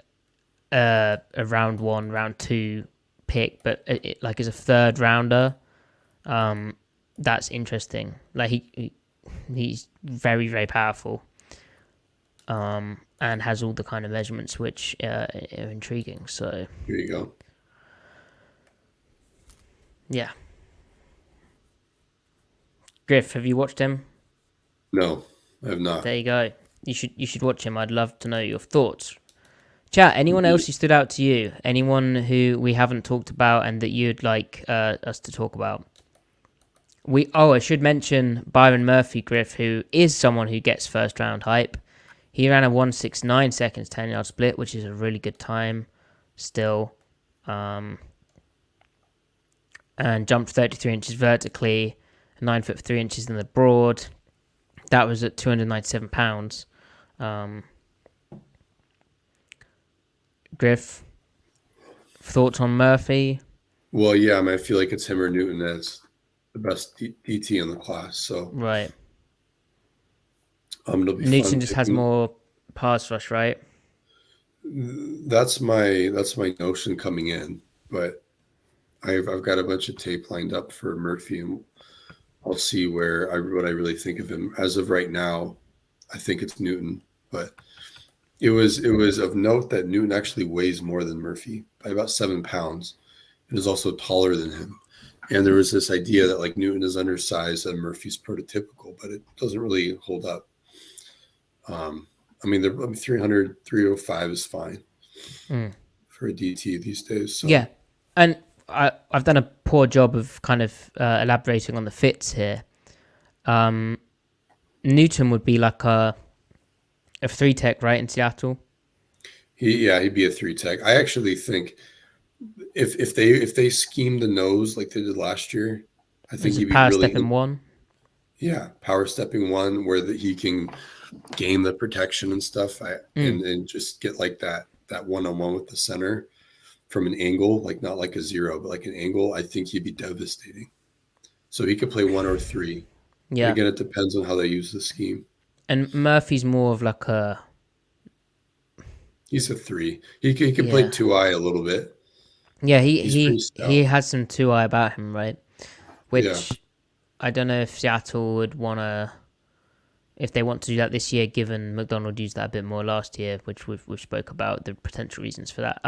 a round 1, round 2 pick, but like as a third rounder, that's interesting. Like he's very, very powerful, and has all the kind of measurements which are intriguing. So here you go. Yeah. Griff, have you watched him? No, I have not. There you go. You should watch him. I'd love to know your thoughts. Chat, anyone else who stood out to you? Anyone who we haven't talked about and that you'd like us to talk about? I should mention Byron Murphy, Griff, who is someone who gets first round hype. He ran a 1:69 seconds 10-yard split, which is a really good time still. And jumped 33 inches vertically, 9 foot 3 inches in the broad. That was at 297 pounds. Griff, thoughts on Murphy? Well, yeah, I feel like it's him or Newton as the best DT in the class. So right, it'll be Newton fun just has more pass rush, right? That's my notion coming in, but I've got a bunch of tape lined up for Murphy, and I'll see what I really think of him. As of right now, I think it's Newton, but it was of note that Newton actually weighs more than Murphy by about 7 pounds, and is also taller than him. And there was this idea that like Newton is undersized and Murphy's prototypical, but it doesn't really hold up. 300, 305 is fine for a DT these days. So. Yeah, and I've done a poor job of kind of elaborating on the fits here. Newton would be like a 3 tech, right, in Seattle? He'd be a 3 tech. I actually think if they scheme the nose like they did last year, I think he'd be power really stepping 1. Yeah, power stepping 1 where he can gain the protection and stuff, and just get like that one-on-one with the center from an angle, like not like a 0, but like an angle. I think he'd be devastating. So he could play 1 or 3. Yeah. And again, it depends on how they use the scheme. And Murphy's more of like a... He's a 3. He can play 2-eye a little bit. Yeah, he has some 2-eye about him, right? Which I don't know if Seattle would want to... If they want to do that this year, given McDonald used that a bit more last year, which we've spoke about the potential reasons for that.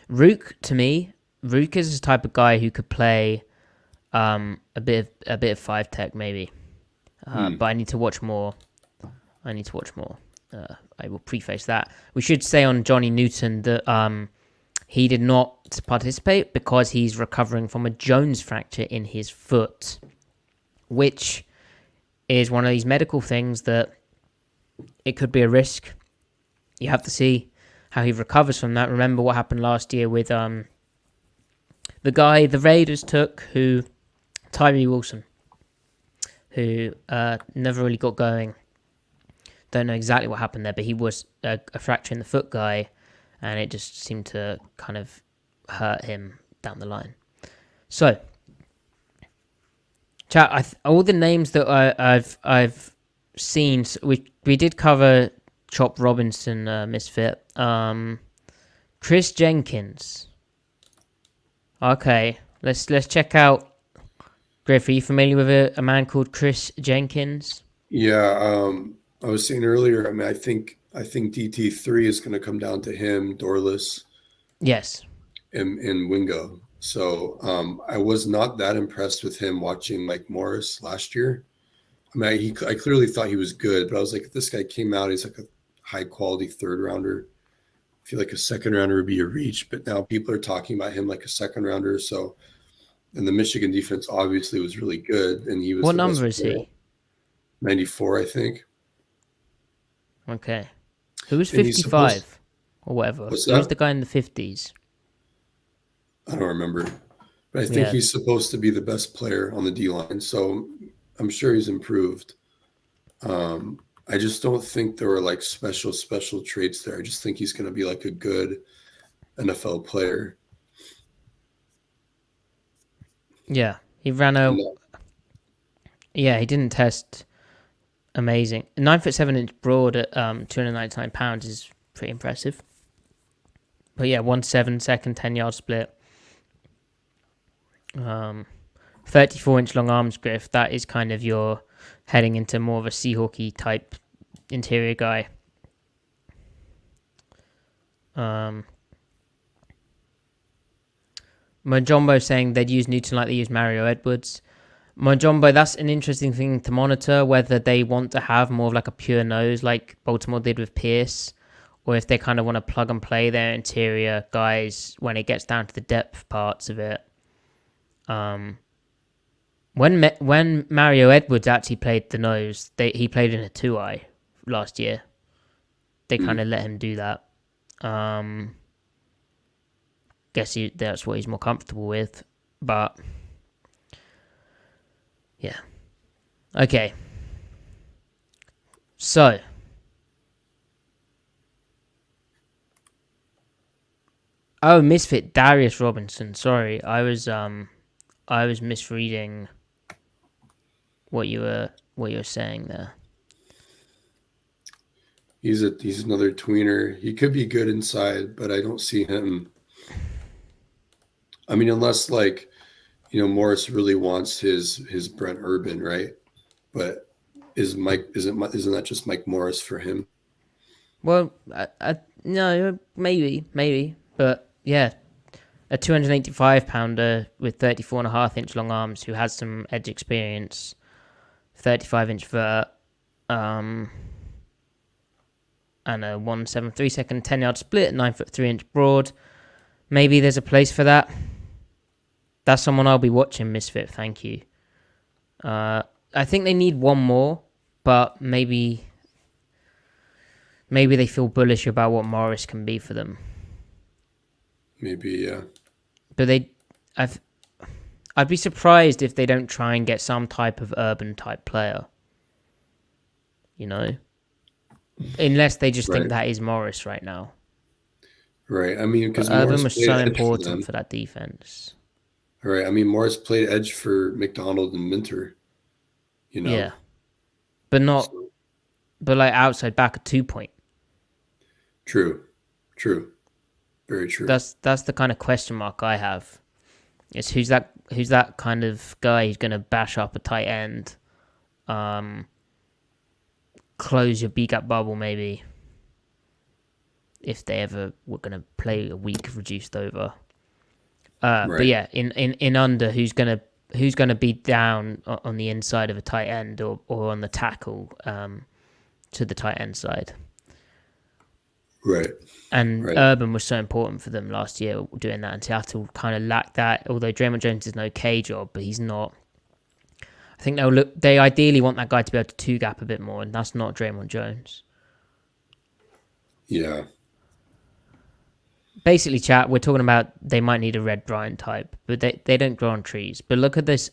Rook, to me, Rook is the type of guy who could play a bit of 5 tech maybe, but I need to watch more. I will preface that. We should say on Johnny Newton that he did not participate because he's recovering from a Jones fracture in his foot, which is one of these medical things that it could be a risk. You have to see how he recovers from that. Remember what happened last year with the guy the Raiders took, Tyree Wilson, who never really got going. Don't know exactly what happened there, but he was a fracture in the foot guy, and it just seemed to kind of hurt him down the line. So, chat, all the names that I've seen, we did cover Chop Robinson, Misfit. Chris Jenkins. Okay, let's check out. Griff, are you familiar with a man called Chris Jenkins? Yeah, I was saying earlier. I think DT3 is going to come down to him, Dorless. Yes. And Wingo. So I was not that impressed with him watching Mike Morris last year. I mean, I clearly thought he was good, but I was like, if this guy came out, he's like a high quality third rounder. I feel like a second rounder would be a reach, but now people are talking about him like a second rounder. So, and the Michigan defense obviously was really good, and he was What the number best is player. he? 94, I think. Okay. Who's And he's supposed. 55 or whatever? What's Who's that? the guy in the 50s? I don't remember, but I think Yeah. he's supposed to be the best player on the D line. So I'm sure he's improved. I just don't think there were like special traits there. I just think he's going to be like a good NFL player. Yeah. He ran a. And, Yeah, he didn't test amazing. 9'7" broad at 299 pounds is pretty impressive. But yeah, 1.7 second 10-yard split. 34-inch long arms, Griff. That is kind of your heading into more of a Seahawky type interior guy. Mojombo saying they'd use Newton like they use Mario Edwards. Mojombo, that's an interesting thing to monitor, whether they want to have more of like a pure nose like Baltimore did with Pierce, or if they kind of want to plug and play their interior guys when it gets down to the depth parts of it. When Mario Edwards actually played the nose, he played in a 2-eye last year. They kind of let him do that. Guess that's what he's more comfortable with. But yeah. Okay. So Misfit Darius Robinson. Sorry, I was misreading what you were saying there. he's another tweener. He could be good inside, but I don't see him. I mean, unless like, Morris really wants his Brent Urban, right? But isn't that just Mike Morris for him? Well, no, maybe, but yeah, a 285-pounder with 34.5-inch long arms who has some edge experience, 35-inch vert, and a 1.73 second 10-yard split, 9'3" broad. Maybe there's a place for that. That's someone I'll be watching, Misfit. Thank you. I think they need one more, but maybe they feel bullish about what Morris can be for them. Maybe, yeah. But I'd be surprised if they don't try and get some type of urban type player. Unless they just think that is Morris right now. Right. I mean, because Urban was so important for that defense. Right. I mean, Morris played edge for McDonald and Minter. Yeah, but like outside back at 2-point. True, very true. That's the kind of question mark I have. Is who's that kind of guy who's going to bash up a tight end, close your B gap bubble maybe. If they ever were going to play a week of reduced over. Right. But yeah, in under, who's gonna be down on the inside of a tight end or on the tackle to the tight end side. Right. And Urban was so important for them last year doing that, and Seattle kind of lacked that. Although Draymond Jones is an okay job, but he's not. I think they ideally want that guy to be able to two gap a bit more, and that's not Draymond Jones. Yeah. Basically, chat, we're talking about they might need a Red Bryant type, but they don't grow on trees. But look at this.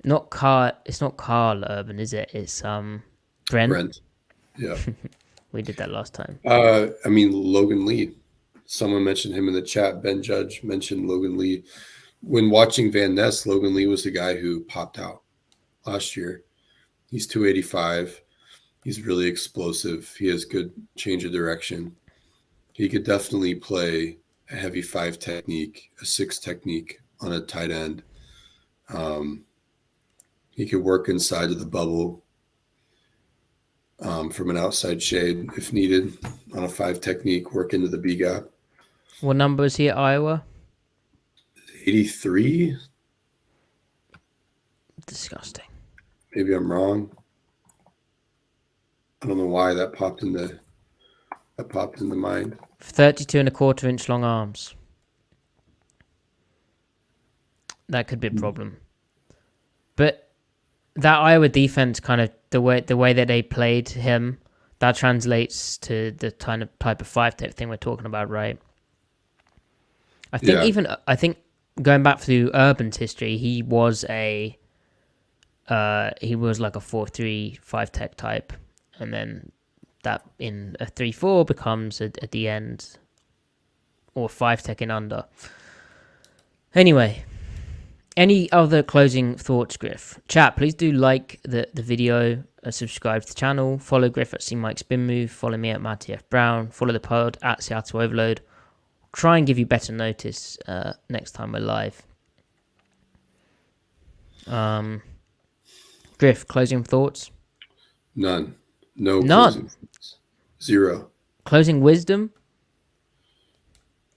It's not Carl Urban, is it? It's Brent. Yeah. We did that last time. I mean, Logan Lee. Someone mentioned him in the chat. Ben Judge mentioned Logan Lee. When watching Van Ness, Logan Lee was the guy who popped out last year. He's 285. He's really explosive. He has good change of direction. He could definitely play a heavy 5 technique, a 6 technique on a tight end. He could work inside of the bubble from an outside shade if needed on a 5 technique, work into the B gap. What number is he at Iowa? 83. Disgusting. Maybe I'm wrong. I don't know why that popped in the mind. 32.25-inch long arms. That could be a problem. But that Iowa defense, kind of the way that they played him, that translates to the kind of type of 5-tech thing we're talking about, right? I think going back through Urban's history, he was like a 4-3 5-tech type, and then that in a 3-4 becomes at the end, or 5-tech and under. Anyway, any other closing thoughts, Griff? Chat, please do like the video, subscribe to the channel, follow Griff at Mike Spin Move, follow me at Matty F Brown, follow the pod at Seattle Overload. Try and give you better notice next time we're live. Griff, closing thoughts? None. None. Closing thoughts. Zero. Closing wisdom?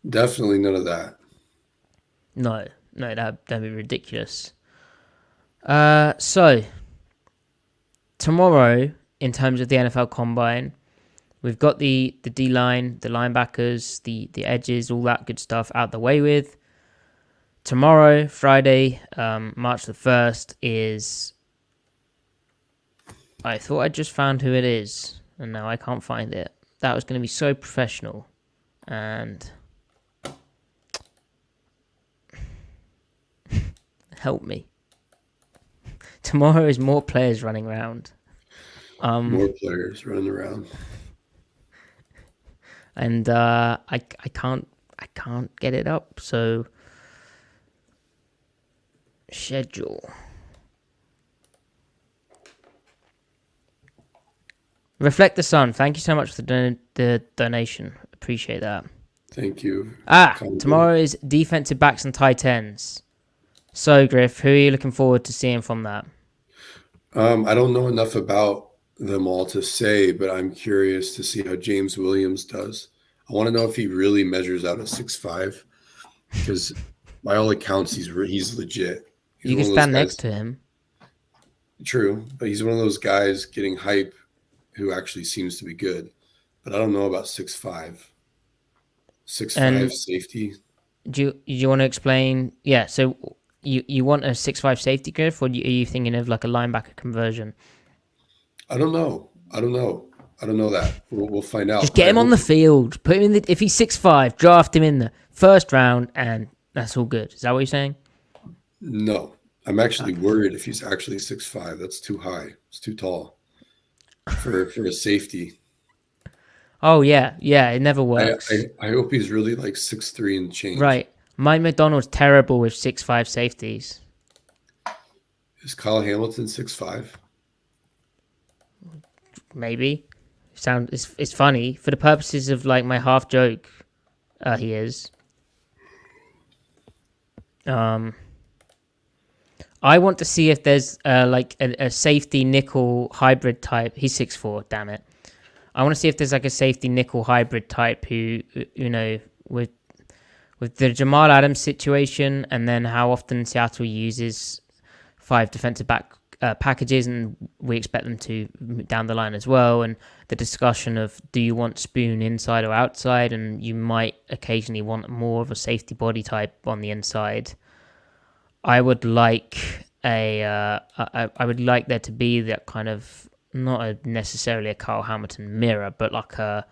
Definitely none of that. No, that'd be ridiculous. So, tomorrow, in terms of the NFL Combine, we've got the D-line, the linebackers, the edges, all that good stuff out the way with. Tomorrow, Friday, March the 1st, is... I thought I just found who it is, and now I can't find it. That was going to be so professional, and... Help me. Tomorrow is more players running around. More players running around. And I can't get it up, so schedule. Reflect the Sun, thank you so much for the donation. Appreciate that. Thank you. Tomorrow is defensive backs and tight ends. So, Griff, who are you looking forward to seeing from that? I don't know enough about them all to say, but I'm curious to see how James Williams does. I want to know if he really measures out a 6'5", because by all accounts, he's legit. You can stand next to him. True, but he's one of those guys getting hype who actually seems to be good. But I don't know about 6'5". 6'5" safety. Do you want to explain? Yeah, so you want a 6'5" safety, Griff, or are you thinking of like a linebacker conversion? I don't know that. We'll find out. Just get him on the field. Put him in if he's 6'5", draft him in the first round, and that's all good. Is that what you're saying? No. I'm actually worried if he's actually 6'5". That's too high. It's too tall for a safety. Oh, yeah. It never works. I hope he's really like 6'3" and change. Right. Mike McDonald's terrible with 6'5" safeties. Is Kyle Hamilton 6'5"? Maybe. It's funny. For the purposes of like my half joke, he is. I want to see if there's like a safety nickel hybrid type. He's 6'4", damn it. I want to see if there's like a safety nickel hybrid type who, you know, with the Jamal Adams situation, and then how often Seattle uses 5 defensive back packages, and we expect them to down the line as well, and the discussion of do you want Spoon inside or outside, and you might occasionally want more of a safety body type on the inside. I would like I would like there to be that kind of, not necessarily a Kyle Hamilton mirror, but like a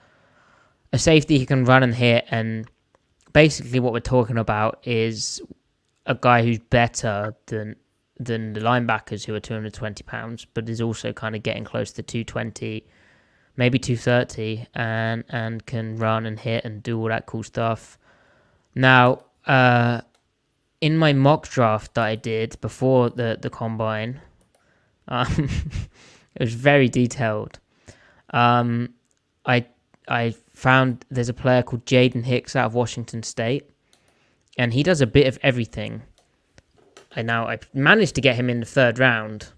safety who can run and hit. And basically what we're talking about is a guy who's better than the linebackers who are 220 pounds, but is also kind of getting close to 220, maybe 230, and can run and hit and do all that cool stuff. Now, in my mock draft that I did before the combine, it was very detailed. I found there's a player called Jaden Hicks out of Washington State, and he does a bit of everything. And now I managed to get him in the 3rd round,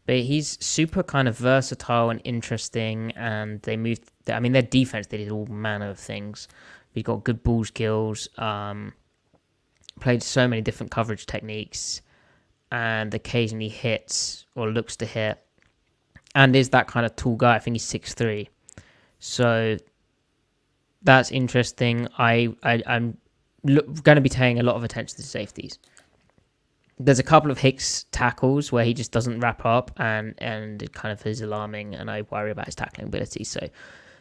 but he's super kind of versatile and interesting. And they moved. I mean, their defense, they did all manner of things. He got good ball skills. Played so many different coverage techniques, and occasionally hits or looks to hit. and is that kind of tall guy. I think he's 6'3". So that's interesting. I'm going to be paying a lot of attention to the safeties. There's a couple of Hicks tackles where he just doesn't wrap up, and it kind of is alarming, and I worry about his tackling ability. So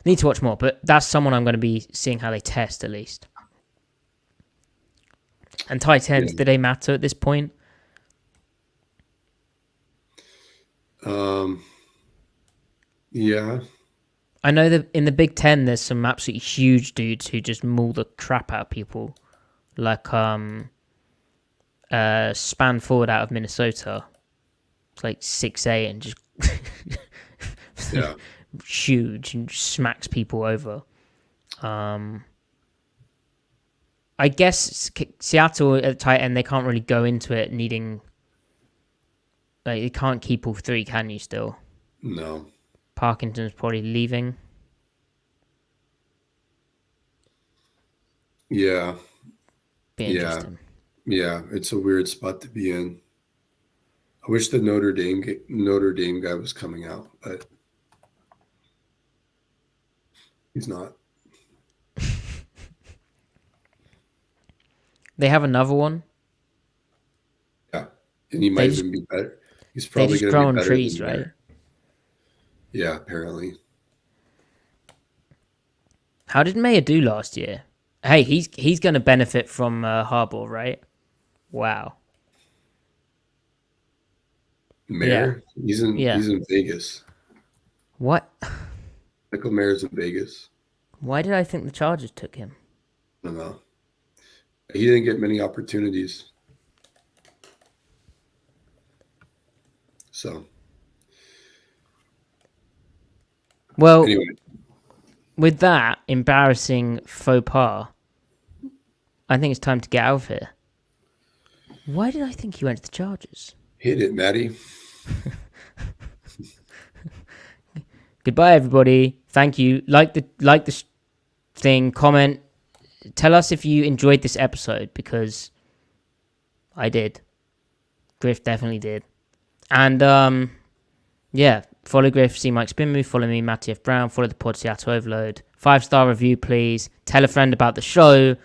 need to watch more, but that's someone I'm going to be seeing how they test at least. And tight ends, do they matter at this point? Yeah. I know that in the Big Ten, there's some absolutely huge dudes who just maul the crap out of people, like span forward out of Minnesota. It's like 6'8" and just huge and smacks people over. I guess Seattle at tight end, they can't really go into it needing. Like, you can't keep all three, can you? Still, no. Parkinson's probably leaving. Yeah. Be interesting. Yeah, it's a weird spot to be in. I wish the Notre Dame guy was coming out, but he's not. They have another one. Yeah, and he might even be better. He's probably going to be growing better trees, than right? Yeah, apparently. How did Mayer do last year? Hey, he's going to benefit from Harbaugh, right? Wow. Mayer? Yeah. He's in Vegas. What? Michael Mayer's in Vegas. Why did I think the Chargers took him? I don't know. He didn't get many opportunities. So. Well, anyway. With that embarrassing faux pas, I think it's time to get out of here. Why did I think he went to the Chargers? Hit it, Matty. Goodbye, everybody. Thank you. Like the thing. Comment. Tell us if you enjoyed this episode, because I did. Griff definitely did. And follow Griff, see Mike Spin Move, follow me, Matty F. Brown, follow the pod Seattle Overload. 5-star review, please. Tell a friend about the show.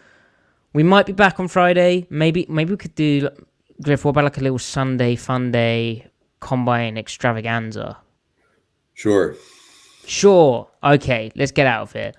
We might be back on Friday. Maybe we could do, Griff, what about like a little Sunday fun day combine extravaganza? Sure. Okay, let's get out of here.